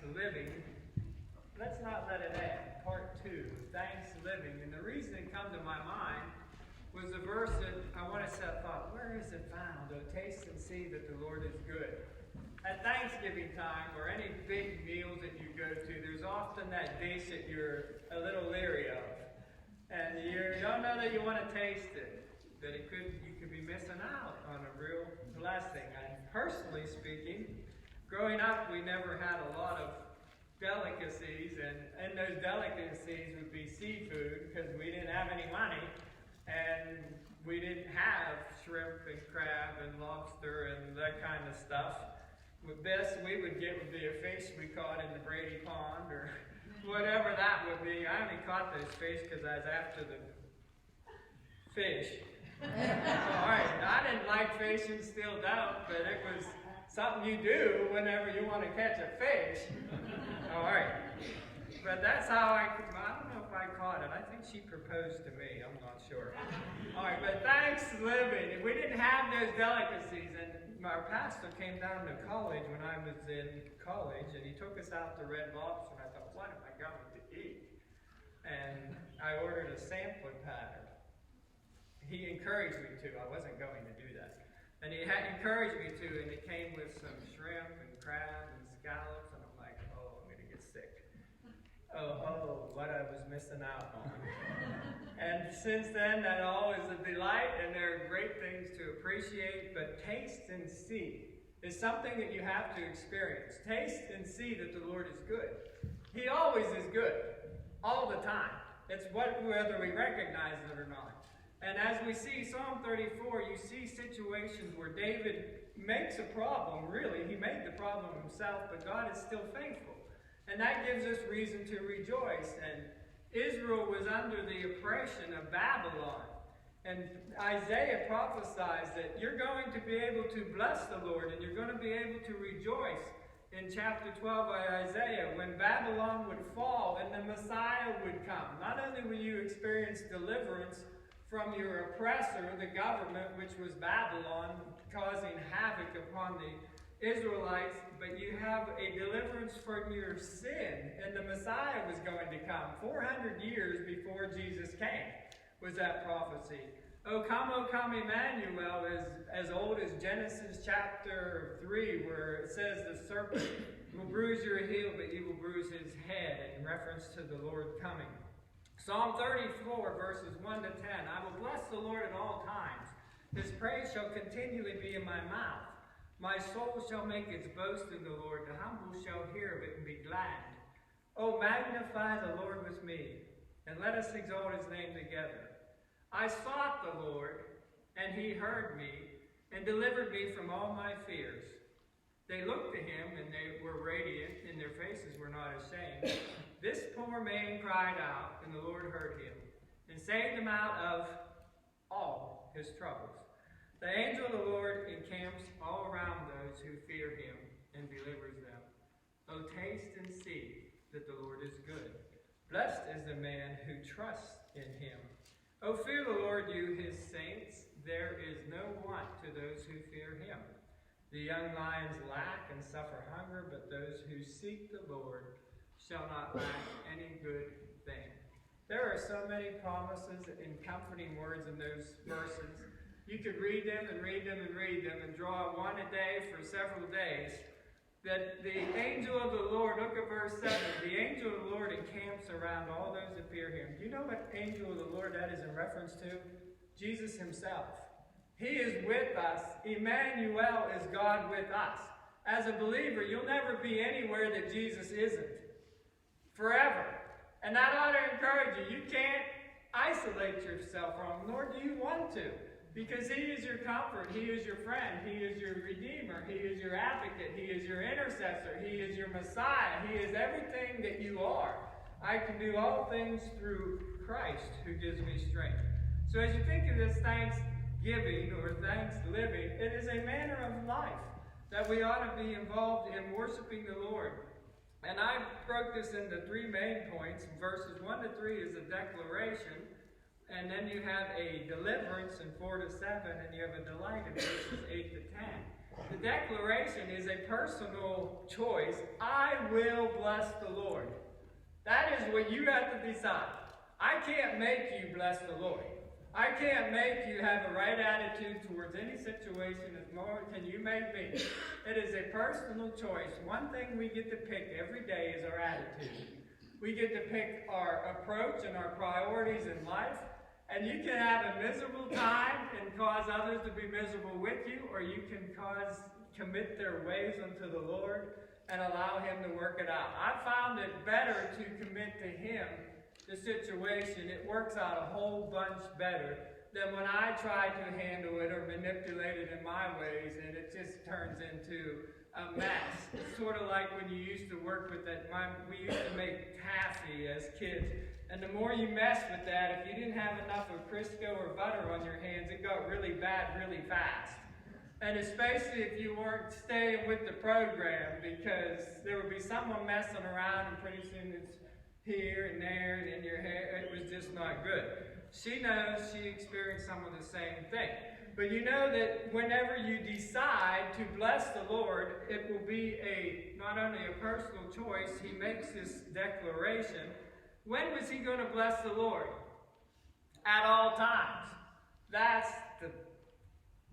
ThanksLiving. Let's not let it end. Part 2, ThanksLiving. And the reason it come to my mind was a verse that I want to set thought, where is it found? Oh, taste and see that the Lord is good. At Thanksgiving time, or any big meals that you go to, there's often that dish that you're a little leery of. And you don't know that you want to taste it. That you could be missing out on a real blessing. And personally speaking, growing up, we never had a lot of delicacies, and in those delicacies would be seafood, because we didn't have any money, and we didn't have shrimp and crab and lobster and that kind of stuff. The best we would get would be a fish we caught in the Brady Pond, or whatever that would be. I only caught those fish because I was after the fish. Alright, I didn't like fish and still don't, but it was something you do whenever you want to catch a fish. Alright. But that's how I don't know if I caught it. I think she proposed to me. I'm not sure. Alright, but ThanksLiving. We didn't have those delicacies, and our pastor came down to college when I was in college, and he took us out to Red Lobster, and I thought, what am I going to eat? And I ordered a sampler pattern. He encouraged me to. I wasn't going to do that. And he had encouraged me to, and it came with some shrimp and crab and scallops, and I'm like, oh, I'm going to get sick. Oh, what I was missing out on. And since then, that always a delight, and there are great things to appreciate, but taste and see is something that you have to experience. Taste and see that the Lord is good. He always is good, all the time. It's whether we recognize it or not. And as we see Psalm 34, you see situations where David makes a problem, really. He made the problem himself, but God is still faithful. And that gives us reason to rejoice. And Israel was under the oppression of Babylon. And Isaiah prophesies that you're going to be able to bless the Lord, and you're going to be able to rejoice in chapter 12 by Isaiah, when Babylon would fall and the Messiah would come. Not only will you experience deliverance from your oppressor, the government, which was Babylon, causing havoc upon the Israelites, but you have a deliverance from your sin, and the Messiah was going to come. 400 years before Jesus came was that prophecy. O come, Emmanuel, is as old as Genesis chapter 3, where it says the serpent will bruise your heel, but you will bruise his head, in reference to the Lord coming. Psalm 34, verses 1 to 10. I will bless the Lord at all times. His praise shall continually be in my mouth. My soul shall make its boast in the Lord. The humble shall hear of it and be glad. Oh, magnify the Lord with me, and let us exalt his name together. I sought the Lord, and he heard me, and delivered me from all my fears. They looked to him, and they were radiant, and their faces were not ashamed. This poor man cried out, and the Lord heard him, and saved him out of all his troubles. The angel of the Lord encamps all around those who fear him, and delivers them. Oh, taste and see that the Lord is good. Blessed is the man who trusts in him. Oh, fear the Lord, you his saints. There is no want to those who fear him. The young lions lack and suffer hunger, but those who seek the Lord shall not lack any good thing. There are so many promises and comforting words in those verses. You could read them and read them and read them and draw one a day for several days. That the angel of the Lord, look at verse 7, the angel of the Lord encamps around all those that fear him. Do you know what angel of the Lord that is in reference to? Jesus himself. He is with us. Emmanuel is God with us. As a believer, you'll never be anywhere that Jesus isn't. Forever. And that ought to encourage you. You can't isolate yourself from him, nor do you want to. Because he is your comfort, he is your friend, he is your redeemer, he is your advocate, he is your intercessor, he is your Messiah, he is everything that you are. I can do all things through Christ who gives me strength. So as you think of this thanksgiving or ThanksLiving, it is a manner of life that we ought to be involved in worshiping the Lord. And I broke this into 3 main points. Verses 1 to 3 is a declaration. And then you have a deliverance in 4 to 7, and you have a delight in verses 8 to 10. The declaration is a personal choice. I will bless the Lord. That is what you have to decide. I can't make you bless the Lord. I can't make you have a right attitude towards any situation as more can you make me. It is a personal choice. One thing we get to pick every day is our attitude. We get to pick our approach and our priorities in life. And you can have a miserable time and cause others to be miserable with you, or you can commit their ways unto the Lord and allow Him to work it out. I found it better to commit to Him the situation. It works out a whole bunch better than when I try to handle it or manipulate it in my ways, and it just turns into a mess. It's sort of like when you used to work with that. We used to make taffy as kids. And the more you mess with that, if you didn't have enough of Crisco or butter on your hands, it got really bad really fast. And especially if you weren't staying with the program, because there would be someone messing around and pretty soon it's here and there and in your hair. It was just not good. She knows, she experienced some of the same thing. But you know that whenever you decide to bless the Lord, it will be not only a personal choice. He makes this declaration. When was he going to bless the Lord? At all times. That's the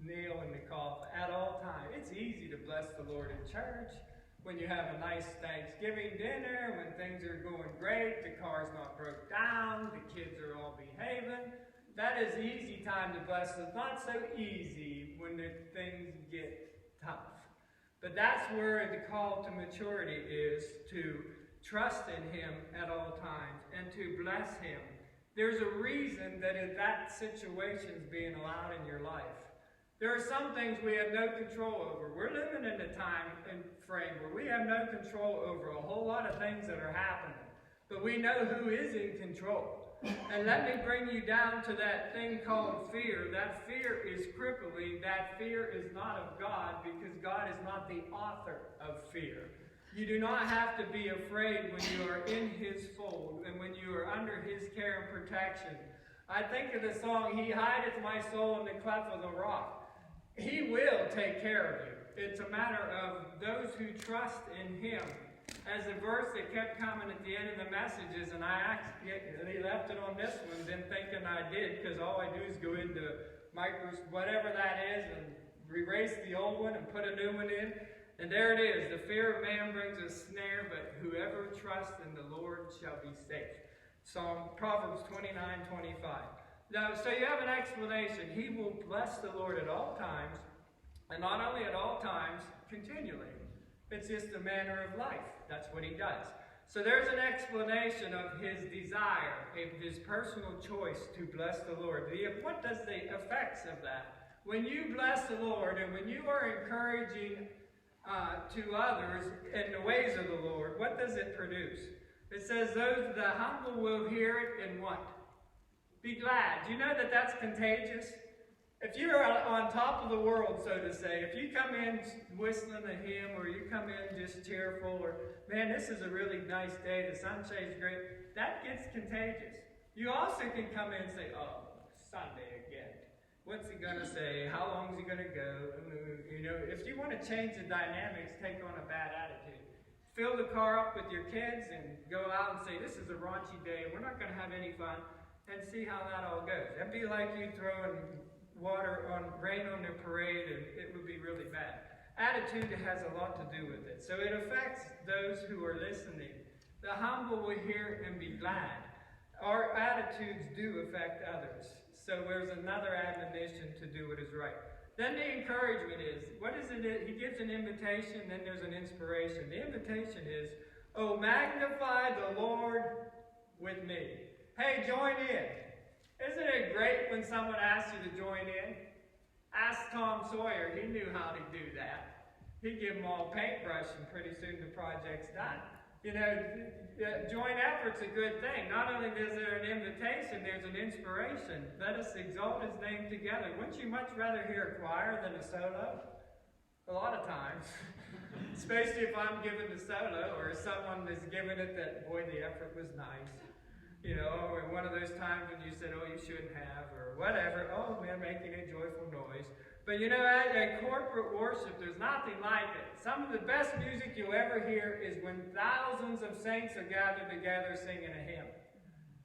nail in the coffin. At all times. It's easy to bless the Lord in church. When you have a nice Thanksgiving dinner, when things are going great, the car's not broke down, the kids are all behaving. That is easy time to bless. It's not so easy when the things get tough. But that's where the call to maturity is, to trust in Him at all times and to bless Him. There's a reason that situation is being allowed in your life. There are some things we have no control over. We're living in a time and frame where we have no control over a whole lot of things that are happening. But we know who is in control. And let me bring you down to that thing called fear. That fear is crippling. That fear is not of God, because God is not the author of fear. You do not have to be afraid when you are in His fold and when you are under His care and protection. I think of the song, He hideth my soul in the cleft of the rock. He will take care of you. It's a matter of those who trust in Him. As a verse that kept coming at the end of the messages, and I actually left it on this one, then thinking I did, because all I do is go into whatever that is, and erase the old one and put a new one in. And there it is. The fear of man brings a snare, but whoever trusts in the Lord shall be safe. Proverbs 29:25. Now, so you have an explanation. He will bless the Lord at all times, and not only at all times, continually. It's just a manner of life. That's what He does. So there's an explanation of His desire, of His personal choice to bless the Lord. What does the effects of that? When you bless the Lord, and when you are encouraging to others in the ways of the Lord, what does it produce? It says, the humble will hear it and what? Be glad. Do you know that that's contagious? If you're on top of the world, so to say, if you come in whistling a hymn, or you come in just cheerful, or, man, this is a really nice day, the sun shades great, that gets contagious. You also can come in and say, oh, Sunday again. What's he going to say? How long is he going to go? You know, if you want to change the dynamics, take on a bad attitude. Fill the car up with your kids and go out and say, this is a raunchy day, we're not going to have any fun, and see how that all goes. That'd be like you throwing rain on their parade, and it would be really bad. Attitude has a lot to do with it. So it affects those who are listening. The humble will hear and be glad. Our attitudes do affect others. So there's another admonition to do what is right. Then the encouragement is, what is it? He gives an invitation, then there's an inspiration. The invitation is, oh, magnify the Lord with me. Hey, join in. Isn't it great when someone asks you to join in? Ask Tom Sawyer. He knew how to do that. He'd give them all paintbrush, and pretty soon the project's done. You know, joint effort's a good thing. Not only is there an invitation, there's an inspiration. Let us exalt His name together. Wouldn't you much rather hear a choir than a solo? A lot of times. Especially if I'm giving the solo, or someone is giving it that, boy, the effort was nice. You know, or one of those times when you said, oh, you shouldn't have, or whatever. Oh, they're making a joyful noise. But you know, at corporate worship, there's nothing like it. Some of the best music you'll ever hear is when thousands of saints are gathered together singing a hymn.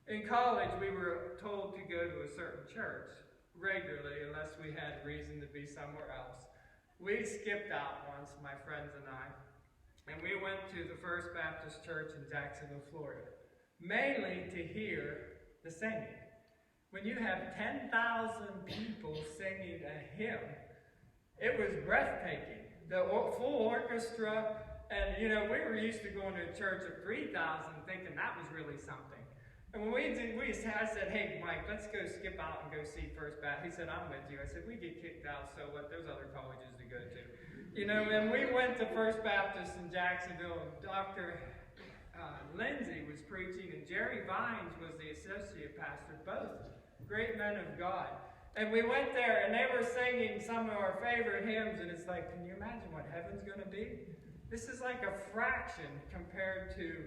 In college, we were told to go to a certain church regularly unless we had reason to be somewhere else. We skipped out once, my friends and I, and we went to the First Baptist Church in Jacksonville, Florida, mainly to hear the singing. When you have 10,000 people singing a hymn, it was breathtaking. The full orchestra, and you know, we were used to going to a church of 3,000 thinking that was really something. And when I said, hey, Mike, let's go skip out and go see First Baptist. He said, I'm with you. I said, we get kicked out, so what? There's other colleges to go to. You know, and we went to First Baptist in Jacksonville, and Dr. Lindsay was preaching, and Jerry Vines was the associate pastor, both great men of God. And we went there, and they were singing some of our favorite hymns, and it's like, can you imagine what heaven's going to be? This is like a fraction compared to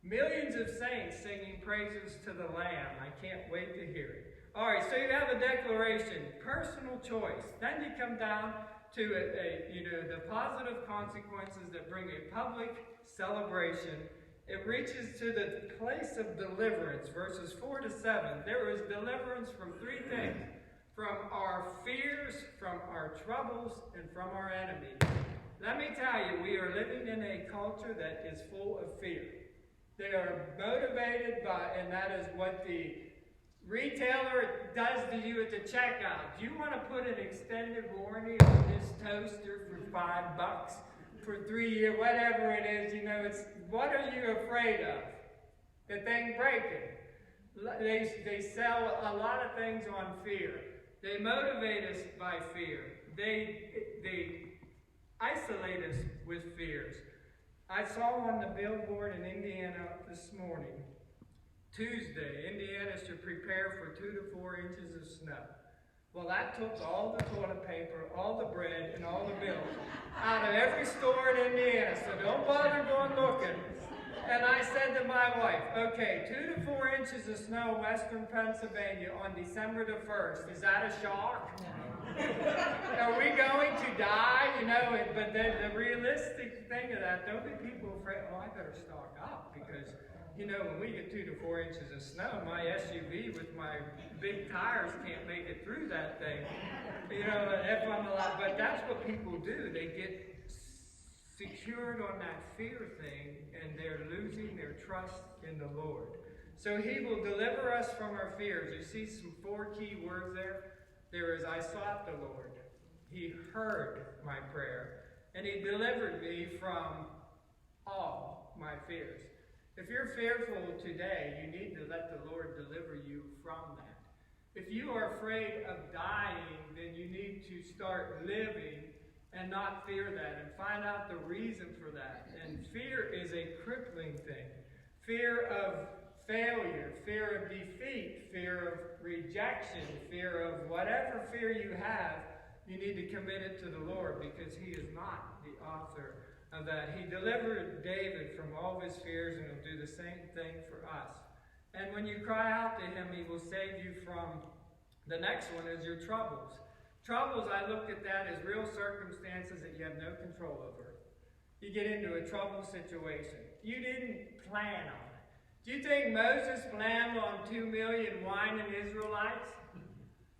millions of saints singing praises to the Lamb. I can't wait to hear it. All right, so you have a declaration, personal choice. Then you come down to the positive consequences that bring a public celebration. It reaches to the place of deliverance, verses 4 to 7. There is deliverance from three things: from our fears, from our troubles, and from our enemies. Let me tell you, we are living in a culture that is full of fear. They are motivated by, and that is what the retailer does to you at the checkout. Do you want to put an extended warranty on this toaster for $5? For 3 years, whatever it is, you know, it's, what are you afraid of? The thing breaking. They sell a lot of things on fear. They motivate us by fear. They isolate us with fears. I saw on the billboard in Indiana this morning, Tuesday, Indiana should prepare for 2 to 4 inches of snow. Well, that took all the toilet paper, all the bread, and all the milk out of every store in Indiana, so don't bother going looking. And I said to my wife, okay, 2 to 4 inches of snow in western Pennsylvania on December the 1st. Is that a shock? Are we going to die? You know, but the realistic thing of that, don't be people afraid, oh, I better stock up, because you know, when we get 2 to 4 inches of snow, my SUV with my big tires can't make it through that thing. You know, if I'm allowed, but that's what people do. They get secured on that fear thing, and they're losing their trust in the Lord. So he will deliver us from our fears. You see some 4 key words there? There is, I sought the Lord. He heard my prayer, and he delivered me from all my fears. If you're fearful today, you need to let the Lord deliver you from that. If you are afraid of dying, then you need to start living and not fear that, and find out the reason for that. And fear is a crippling thing. Fear of failure, fear of defeat, fear of rejection, fear of whatever fear you have, you need to commit it to the Lord, because he is not the author of that. He delivered David from all of his fears, and he'll do the same thing for us. And when you cry out to him, he will save you from, the next one is your troubles. Troubles, I look at that as real circumstances that you have no control over. You get into a trouble situation. You didn't plan on it. Do you think Moses planned on 2 million whining Israelites?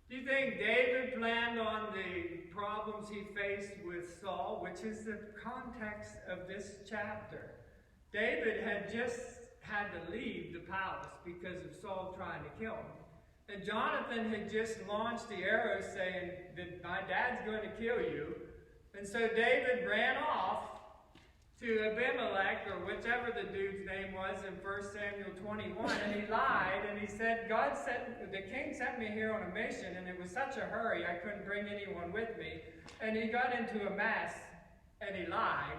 Do you think David planned on the problems he faced with Saul, which is the context of this chapter? David had just had to leave the palace because of Saul trying to kill him. And Jonathan had just launched the arrow saying that my dad's going to kill you. And so David ran off to Abimelech, or whichever the dude's name was in 1 Samuel 21, and he lied, and he said, the king sent me here on a mission, and it was such a hurry, I couldn't bring anyone with me. And he got into a mess, and he lied.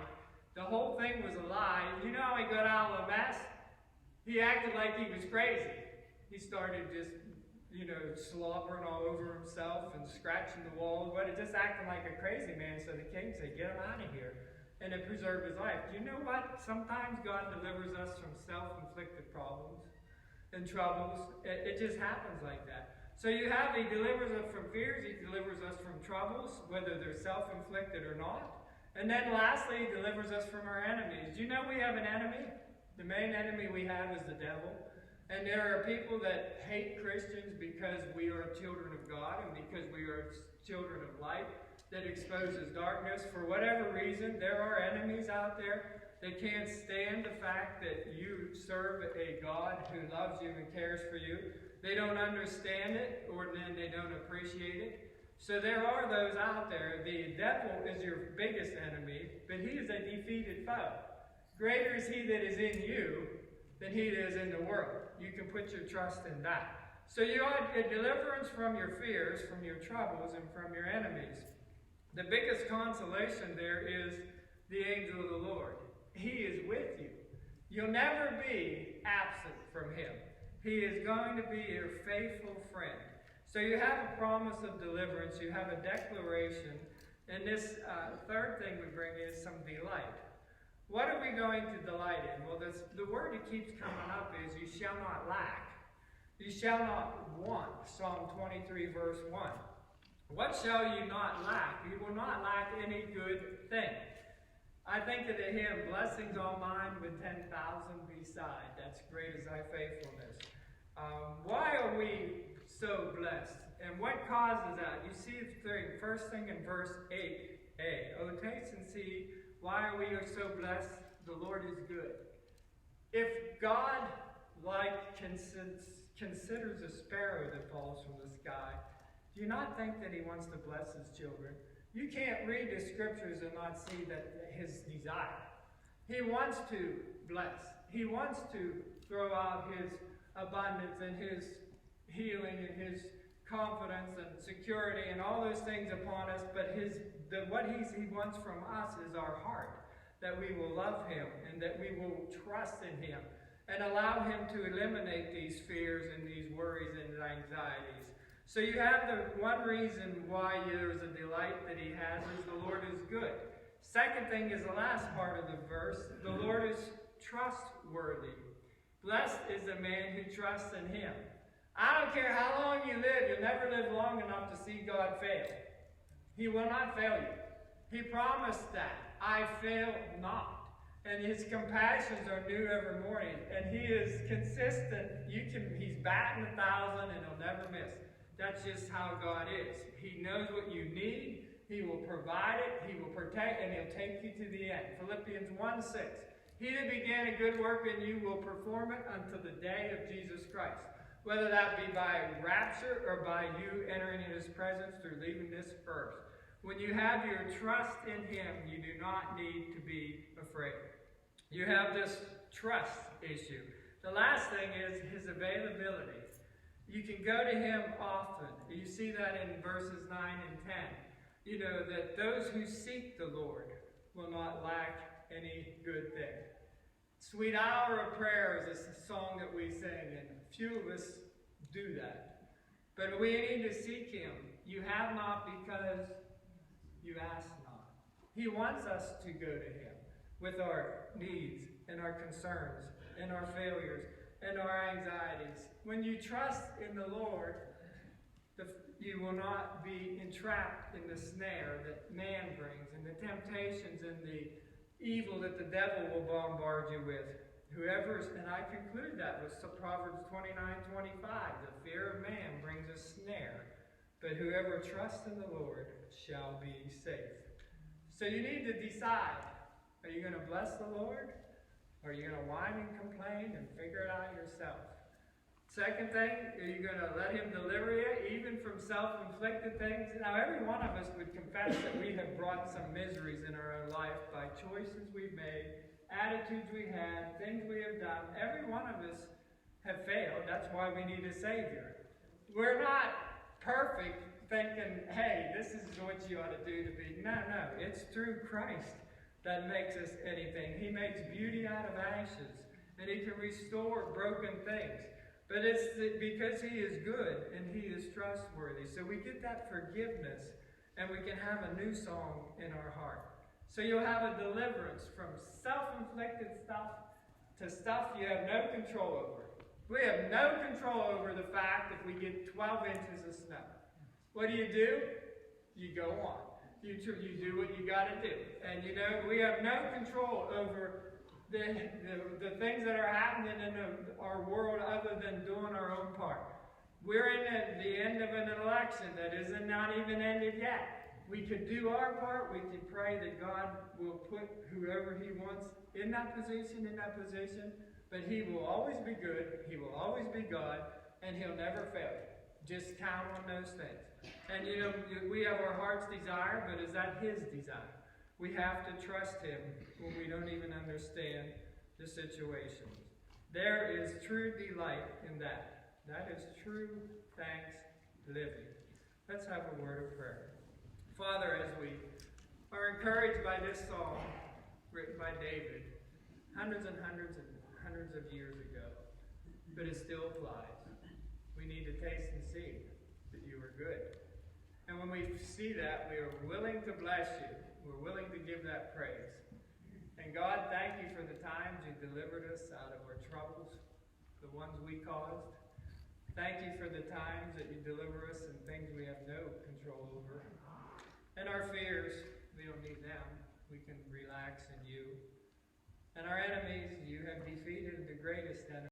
The whole thing was a lie. You know how he got out of the mess? He acted like he was crazy. He started just, slobbering all over himself and scratching the walls, but just acting like a crazy man. So the king said, get him out of here. And it preserved his life. Do you know what? Sometimes God delivers us from self-inflicted problems. and troubles. It just happens like that. So you have, he delivers us from fears, he delivers us from troubles, whether they're self-inflicted or not. And then lastly, he delivers us from our enemies. Do you know we have an enemy? The main enemy we have is the devil. And there are people that hate Christians because we are children of God and because we are children of light that exposes darkness. For whatever reason, there are enemies out there that can't stand the fact that you serve a God who loves you and cares for you. They don't understand it, or then they don't appreciate it. So there are those out there. The devil is your biggest enemy, but he is a defeated foe. Greater is he that is in you than he that is in the world. You can put your trust in that. So you are a deliverance from your fears, from your troubles, and from your enemies. The biggest consolation there is the angel of the Lord. He is with you. You'll never be absent from him. He is going to be your faithful friend. So you have a promise of deliverance. You have a declaration. And this third thing we bring is some delight. What are we going to delight in? Well, the word that keeps coming up is, you shall not lack. You shall not want. Psalm 23, verse 1. What shall you not lack? You will not lack any good thing. I think of the hymn, blessings all mine with 10,000 beside. That's great is thy faithfulness. Why are we so blessed? And what causes that? You see the first thing in verse 8a. Oh, taste and see, why are we so blessed? The Lord is good. If God considers a sparrow that falls from the sky, do you not think that he wants to bless his children? You can't read the scriptures and not see that his desire. He wants to bless. He wants to throw out his abundance and his healing and his confidence and security and all those things upon us, but what he wants from us is our heart, that we will love him and that we will trust in him and allow him to eliminate these fears and these worries and anxieties. So you have the one reason why there is a delight that he has is the Lord is good. Second thing is the last part of the verse, the Lord is trustworthy. Blessed is the man who trusts in him. I don't care how long you live, you'll never live long enough to see God fail. He will not fail you. He promised that. I fail not. And his compassions are new every morning. And he is consistent. He's batting 1,000 and he'll never miss. That's just how God is. He knows what you need. He will provide it. He will protect, and he'll take you to the end. Philippians 1:6. He that began a good work in you will perform it until the day of Jesus Christ. Whether that be by rapture or by you entering in his presence through leaving this earth. When you have your trust in him, you do not need to be afraid. You have this trust issue. The last thing is his availability. You can go to him often. You see that in verses 9 and 10. You know that those who seek the Lord will not lack any good thing. Sweet Hour of Prayer is a song that we sing, and few of us do that. But we need to seek him. You have not because you ask not. He wants us to go to him with our needs and our concerns and our failures and our anxieties. When you trust in the Lord, you will not be entrapped in the snare that man brings and the temptations and the evil that the devil will bombard you with. And I conclude that with Proverbs 29:25. The fear of man brings a snare, but whoever trusts in the Lord shall be safe. So you need to decide. Are you going to bless the Lord? Or are you going to whine and complain and figure it out yourself? Second thing, are you going to let him deliver you even from self-inflicted things? Now, every one of us would confess that we have brought some miseries in our own life by choices we've made, attitudes we had, things we have done. Every one of us have failed. That's why we need a Savior. We're not perfect thinking, hey, this is what you ought to do to be. No. It's through Christ that makes us anything. He makes beauty out of ashes, and he can restore broken things. But it's because he is good and he is trustworthy. So we get that forgiveness, and we can have a new song in our heart. So you'll have a deliverance from self-inflicted stuff to stuff you have no control over. We have no control over the fact if we get 12 inches of snow. What do? You go on. You do what you got to do. And we have no control over the things that are happening in our world other than doing our own part. We're in the end of an election that isn't not even ended yet. We could do our part. We can pray that God will put whoever he wants in that position, but he will always be good. He will always be God, and he'll never fail you. Just count on those things. And we have our heart's desire, but is that his desire? We have to trust him when we don't even understand the situation. There is true delight in that. That is true thanksgiving. Let's have a word of prayer. Father, as we are encouraged by this song written by David hundreds and hundreds and hundreds of years ago, but it still applies. We need to taste and see that you are good. And when we see that, we are willing to bless you. We're willing to give that praise. And God, thank you for the times you delivered us out of our troubles, the ones we caused. Thank you for the times that you deliver us in things we have no control over. And our fears, we don't need them. We can relax in you. And our enemies, you have defeated the greatest enemy.